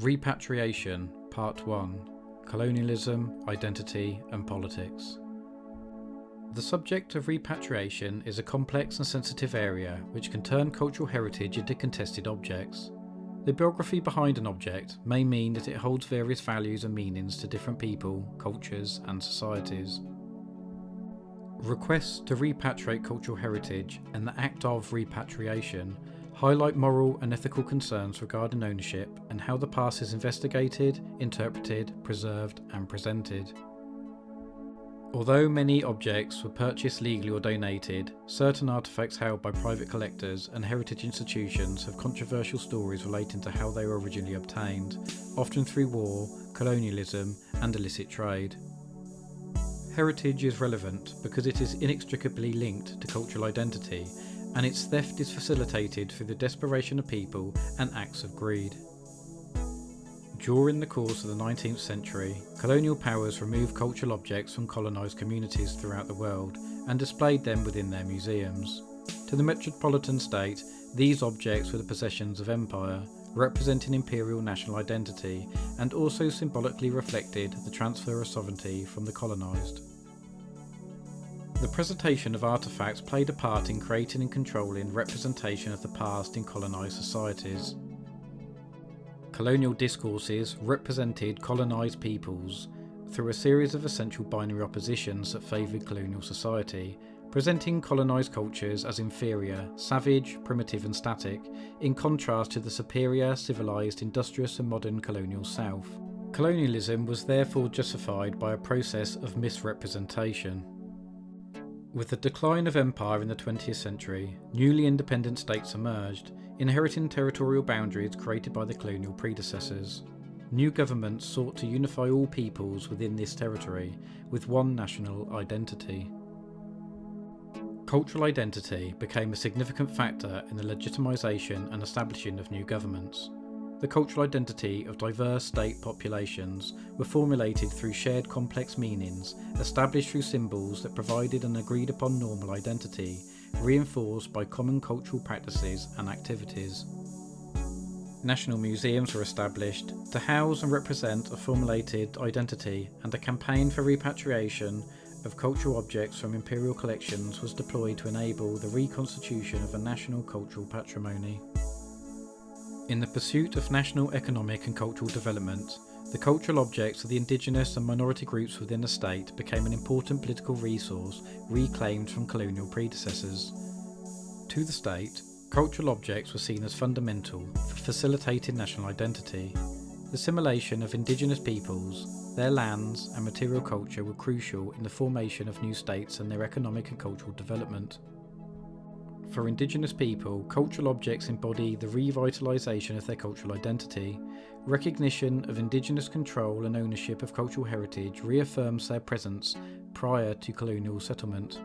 Repatriation, Part 1. Colonialism, Identity and Politics. The subject of repatriation is a complex and sensitive area which can turn cultural heritage into contested objects. The biography behind an object may mean that it holds various values and meanings to different people, cultures and societies. Requests to repatriate cultural heritage and the act of repatriation highlight moral and ethical concerns regarding ownership and how the past is investigated, interpreted, preserved and presented. Although many objects were purchased legally or donated, certain artefacts held by private collectors and heritage institutions have controversial stories relating to how they were originally obtained, often through war, colonialism and illicit trade. Heritage is relevant because it is inextricably linked to cultural identity, and its theft is facilitated through the desperation of people and acts of greed. During the course of the 19th century, colonial powers removed cultural objects from colonised communities throughout the world and displayed them within their museums. To the metropolitan state, these objects were the possessions of empire, representing imperial national identity, and also symbolically reflected the transfer of sovereignty from the colonised. The presentation of artefacts played a part in creating and controlling representation of the past in colonised societies. Colonial discourses represented colonised peoples through a series of essential binary oppositions that favoured colonial society, presenting colonised cultures as inferior, savage, primitive and static, in contrast to the superior, civilised, industrious and modern colonial South. Colonialism was therefore justified by a process of misrepresentation. With the decline of empire in the 20th century, newly independent states emerged, inheriting territorial boundaries created by the colonial predecessors. New governments sought to unify all peoples within this territory with one national identity. Cultural identity became a significant factor in the legitimisation and establishing of new governments. The cultural identity of diverse state populations were formulated through shared complex meanings, established through symbols that provided an agreed upon normal identity, reinforced by common cultural practices and activities. National museums were established to house and represent a formulated identity, and a campaign for repatriation of cultural objects from imperial collections was deployed to enable the reconstitution of a national cultural patrimony. In the pursuit of national economic and cultural development, the cultural objects of the indigenous and minority groups within the state became an important political resource reclaimed from colonial predecessors. To the state, cultural objects were seen as fundamental for facilitating national identity. The assimilation of indigenous peoples, their lands and material culture were crucial in the formation of new states and their economic and cultural development. For indigenous people, cultural objects embody the revitalisation of their cultural identity. Recognition of indigenous control and ownership of cultural heritage reaffirms their presence prior to colonial settlement.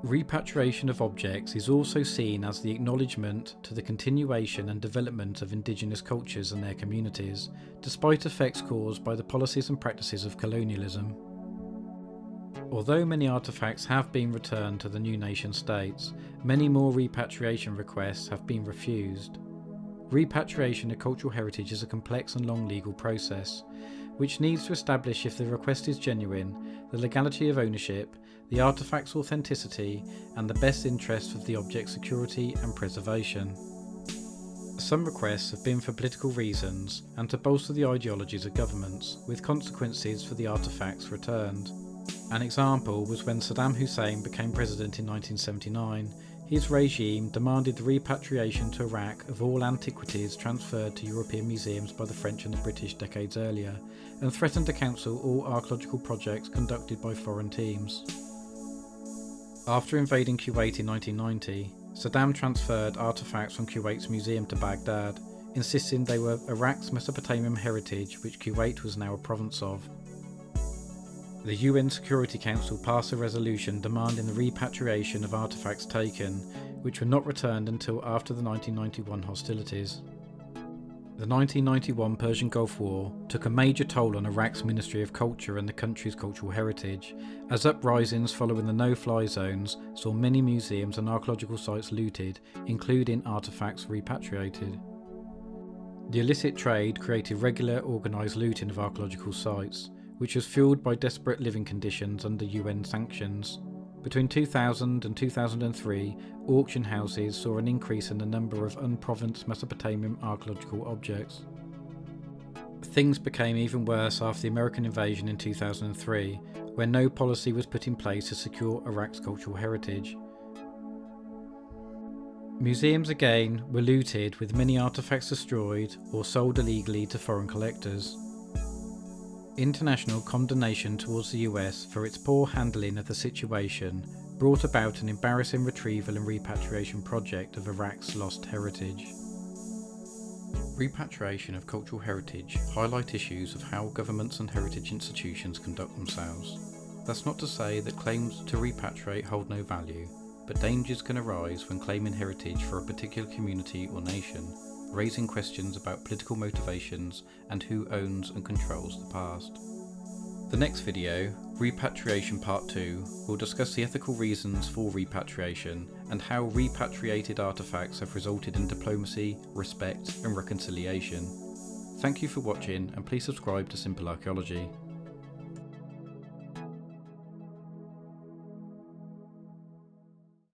Repatriation of objects is also seen as the acknowledgement to the continuation and development of indigenous cultures and their communities, despite effects caused by the policies and practices of colonialism. Although many artefacts have been returned to the new nation states, many more repatriation requests have been refused. Repatriation of cultural heritage is a complex and long legal process, which needs to establish if the request is genuine, the legality of ownership, the artefact's authenticity, and the best interest of the object's security and preservation. Some requests have been for political reasons and to bolster the ideologies of governments, with consequences for the artefacts returned. An example was when Saddam Hussein became president in 1979. His regime demanded the repatriation to Iraq of all antiquities transferred to European museums by the French and the British decades earlier, and threatened to cancel all archaeological projects conducted by foreign teams. After invading Kuwait in 1990, Saddam transferred artefacts from Kuwait's museum to Baghdad, insisting they were Iraq's Mesopotamian heritage, which Kuwait was now a province of. The UN Security Council passed a resolution demanding the repatriation of artefacts taken, which were not returned until after the 1991 hostilities. The 1991 Persian Gulf War took a major toll on Iraq's Ministry of Culture and the country's cultural heritage, as uprisings following the no-fly zones saw many museums and archaeological sites looted, including artefacts repatriated. The illicit trade created regular organised looting of archaeological sites, which was fuelled by desperate living conditions under UN sanctions. Between 2000 and 2003, auction houses saw an increase in the number of unprovenced Mesopotamian archaeological objects. Things became even worse after the American invasion in 2003, when no policy was put in place to secure Iraq's cultural heritage. Museums again were looted, with many artefacts destroyed or sold illegally to foreign collectors. International condemnation towards the US for its poor handling of the situation brought about an embarrassing retrieval and repatriation project of Iraq's lost heritage. Repatriation of cultural heritage highlight issues of how governments and heritage institutions conduct themselves. That's not to say that claims to repatriate hold no value, but dangers can arise when claiming heritage for a particular community or nation, raising questions about political motivations and who owns and controls the past. The next video, Repatriation Part 2, will discuss the ethical reasons for repatriation and how repatriated artefacts have resulted in diplomacy, respect and reconciliation. Thank you for watching, and please subscribe to Simple Archaeology.